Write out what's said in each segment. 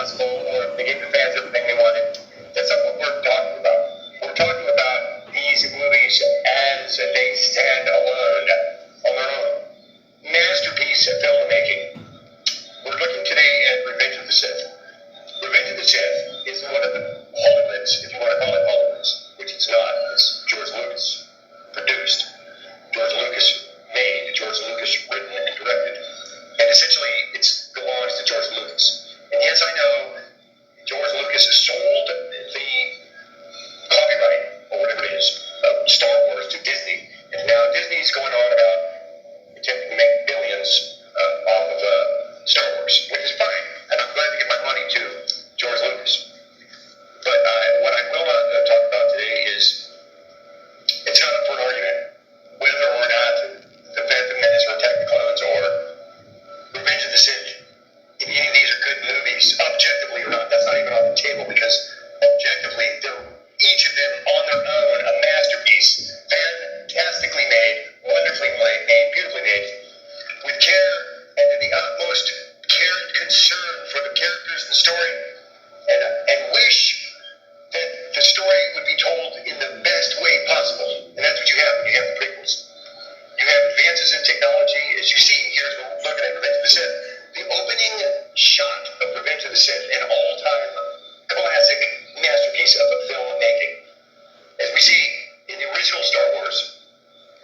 gospel, or if they gave the fans everything they wanted. That's not what we're talking about. We're talking about these movies as they stand alone, on their own. Masterpiece of filmmaking. We're looking today at Revenge of the Sith. Revenge of the Sith is one of the Hollywoods, if you want to call it Hollywoods, which it's not. It's George Lucas produced, George Lucas made, George Lucas written and directed, and essentially it belongs to George Lucas. And yes, I know George Lucas has sold the copyright, or whatever it is, of Star Wars to Disney, and now Disney's going on about attempting to make billions off of Star Wars, which is fine, and I'm glad to give my money to George Lucas. But what I will not talk about today is, it's not up for an argument whether or not The Phantom Menace or Attack the Clones or Revenge of the Sith, if any of these are good movies, objectively or not. That's not even on the table, because objectively, they're each of them on their own a masterpiece, fantastically made, wonderfully made, beautifully made, with care and to the utmost care and concern for the characters and the story, and wish that the story would be told in the best way possible. And that's what you have when you have the prequels. You have advances in technology, as you see. Here's what we're looking at, Revenge of the Sith. The opening shot of Revenge of the Sith, an all-time classic masterpiece of filmmaking. As we see in the original Star Wars,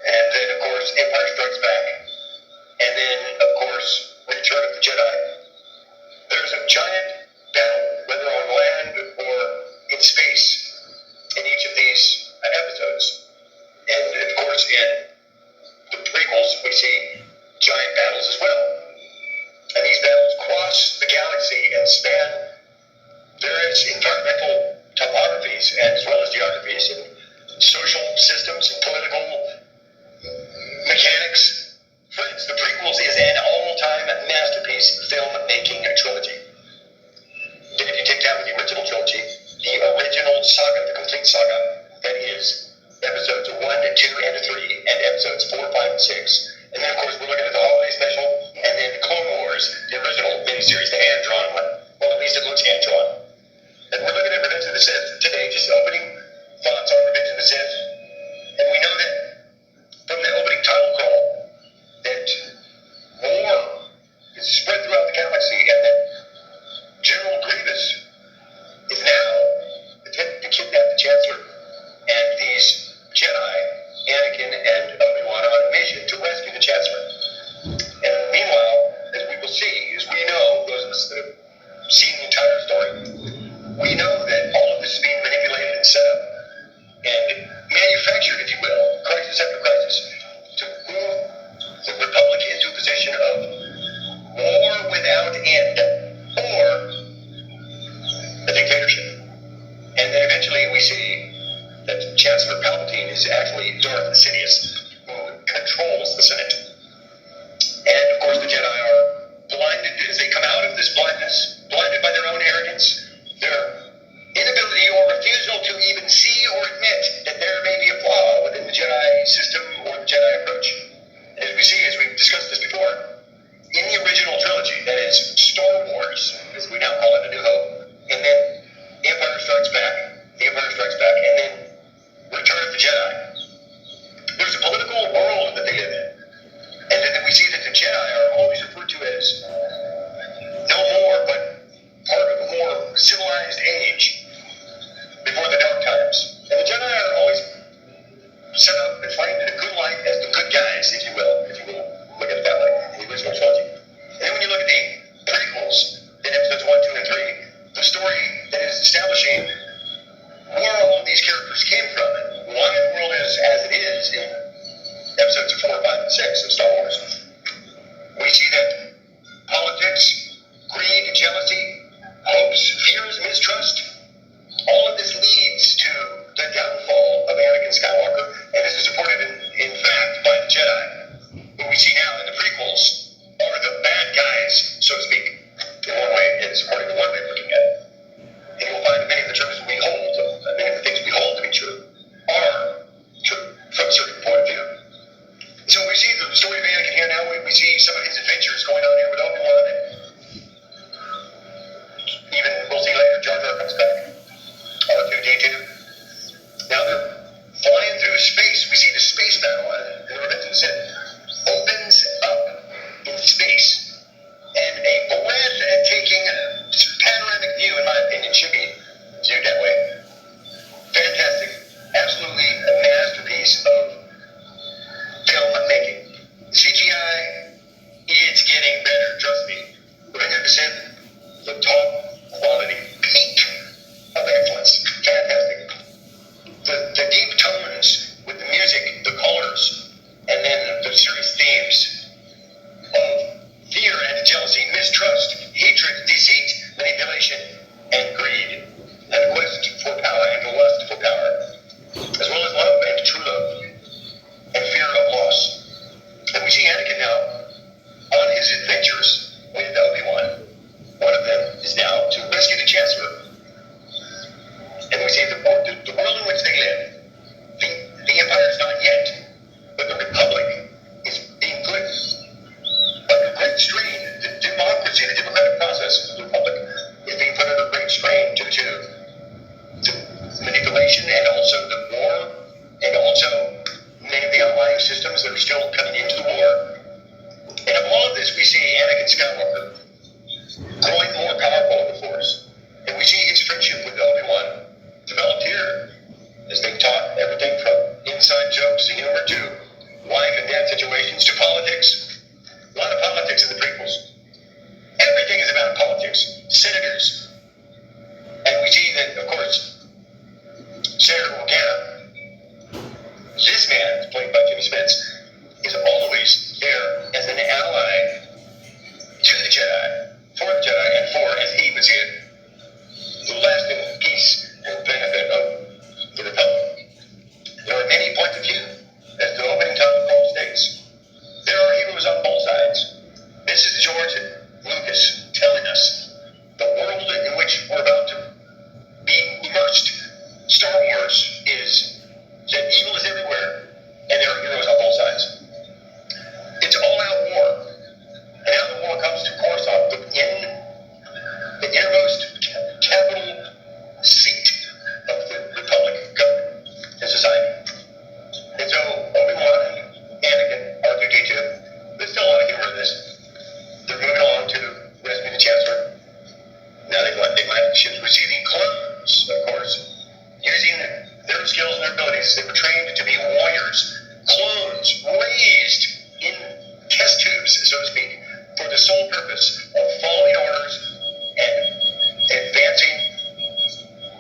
and then, of course, Empire Strikes Back, and then, of course, Return of the Jedi. There's a giant battle, whether on land or in space, in each of these episodes. And, of course, in the prequels, we see giant battles as well. And these battles cross the galaxy and span various environmental topographies, and as well as geographies, and social systems and political mechanics. Friends, the prequels is an all-time masterpiece filmmaking trilogy. Then if you take down with the original trilogy, the original saga, the complete saga, that is episodes 1, 2, and 3, and episodes 4, 5, and 6. And then, of course, we're looking at the holiday special, and then Clone Wars, the original miniseries, the hand-drawn one. Well, at least it looks hand-drawn. And we're looking at Revenge of the Sith today, just opening thoughts on Revenge of the Sith. And we know that from the opening title crawl, that war is spread throughout the galaxy, and that General Grievous is now attempting to kidnap the Chancellor, and these Jedi, Anakin and Obi-Wan, are on a mission to rescue the Chancellor. And meanwhile, as we will see, as we know, those of us that have seen the entire story, we know that all of this is being manipulated and set up and manufactured, if you will, crisis after crisis, to move the Republic into a position of war without end, or a dictatorship. And then eventually we see that Chancellor Palpatine is actually Darth Sidious, who controls the Senate. And of course the Jedi are blinded as they come out of this blindness, blinded by their own arrogance, their inability or refusal to even see or admit that there may be a flaw within the Jedi system or the Jedi approach. And as we see, as we've discussed this before, in the original trilogy, that is Star Wars, as we now call it, A New Hope, and then Empire Strikes Back, and then Return of the Jedi, there's a political world that they live in. And then we see that the Jedi are always referred to as no more, but part of a more civilized age before the dark times. And the Jedi are always set up and framed in a good light as the good guys, if you will look at it that way, in the original trilogy. And then when you look at the prequels, in episodes 1, 2, and 3, the story that is establishing where all of these characters came from and why the world is as it is in episodes 4, 5, and 6 of Star Wars. We see that politics, greed, jealousy, hopes, fears, mistrust, all of this leads to the downfall of Anakin Skywalker, and this is supported in fact by the Jedi, who we see now in the prequels are the bad guys, so to speak, in one way, it's according to one way of looking at it. And you'll find that many of the truths we hold, many of the things we hold to be true, are true from a certain point of view. So we see the story of Anakin here now, we see some of his adventures going on here with Obi-Wan, and even senators. And we see that, of course, Senator Organa, this man, played by Jimmy Spence, is always there as an ally to the Jedi, for the Jedi, and for, as he would see it, the lasting peace and benefit of the Republic. There are many points of view, as the opening title call states. There are heroes on both sides. This is George Lucas telling us the world in which we're about to be immersed. Star Wars is that evil is everywhere, and there are heroes on both sides. It's all-out war, and now the war comes to Coruscant, the innermost capital seat of the Republic government and society. And so Obi-Wan and Anakin, R2-D2, there's still a lot of humor in this. They're moving along to rescue the Chancellor. Now they might have ships receiving clones, of course, using their skills and their abilities. They were trained to be warriors, clones raised in test tubes, so to speak, for the sole purpose of following orders and advancing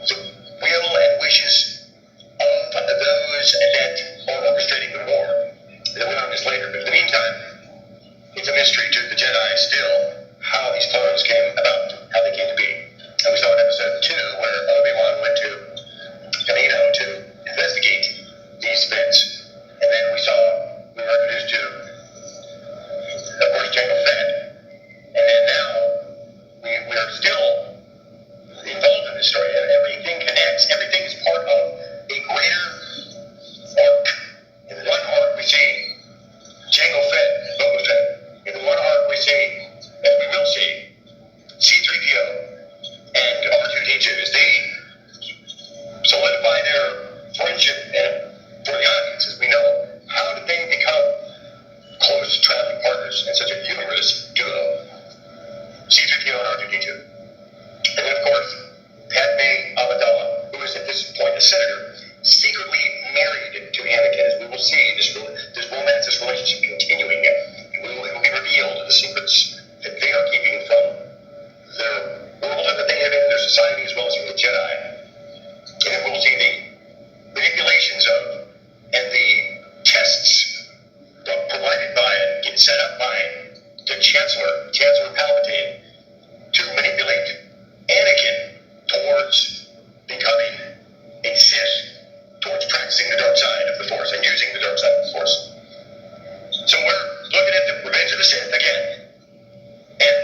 the will and wishes of those that are orchestrating the war. And we'll on this later, but in the meantime, it's a mystery to the Jedi still how these clones came about, how they came to be. And we saw in episode 2 where Obi-Wan went to Camino to investigate these events. And then we were introduced to, of course, Jango Fett. And then now we are still involved in this story. And everything connects. Everything is part of a greater arc. In one arc we see Jango Fett and Boba Fett. In one arc we see, as we will see, C-3PO and R2-D2 as they solidify their friendship. And for the audience, as we know, how did they become close traveling partners in such a humorous duo? C-3PO and R2-D2. And then, of course, Padme Amidala, who is at this point a senator, secretly married to Anakin, as we will see this romance, this relationship continuing. It will be revealed the secrets that they are keeping from their world that they live in, their society, as well as from the Jedi. And we'll see the manipulations of and the tests provided by and get set up by the Chancellor Palpatine, to manipulate Anakin towards becoming a Sith, towards practicing the dark side of the Force and using the dark side of the Force. So we're looking at the Revenge of the Sith again, and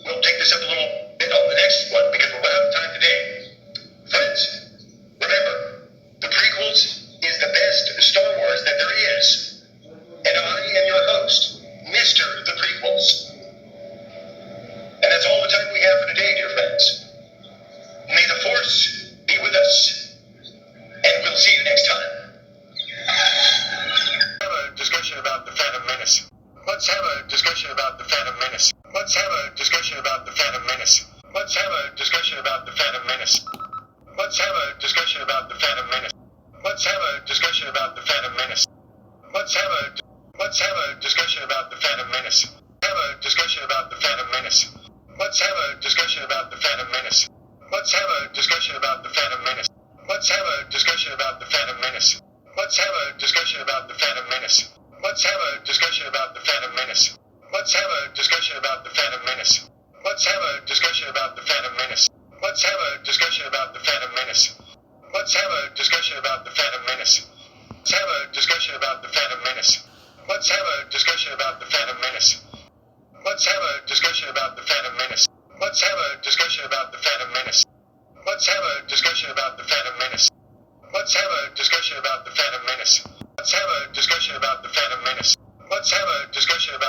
we'll take this up a little bit on the next one because we're out of time today. Friends, remember, the prequels is the best Star Wars that there is, and I am your host, Mr. The Prequels. And that's all the time we have for today, dear friends. May the Force be with us, and we'll see you next time. Have a discussion about the Phantom Menace. Let's have a discussion about the Phantom Menace. Let's have a discussion about the Phantom Menace. Let's have a discussion about the Phantom Menace. Let's have a discussion about the Phantom Menace. Let's have a discussion about the Phantom Menace. Let's have a discussion about the Phantom Menace. Have a discussion about the Phantom Menace. Let's have a discussion about the Phantom Menace. Let's have a discussion about the Phantom Menace. Let's have a discussion about the Phantom Menace. Let's have a discussion about the Phantom Menace. Let's have a discussion about the Phantom Menace. Let's have a discussion about the Phantom Menace. Let's have a discussion about the Phantom Menace. Let's have a discussion about the Phantom Menace. Let's have a discussion about the Phantom Menace. Let's have a discussion about the Phantom Menace. Let's have a discussion about the Phantom Menace. Let's have a discussion about the Phantom Menace. Let's have a discussion about the Phantom Menace. Let's have a discussion about the Phantom Menace. Let's have a discussion about the Phantom Menace. Let's have a discussion about the Phantom Menace. Let's have a discussion about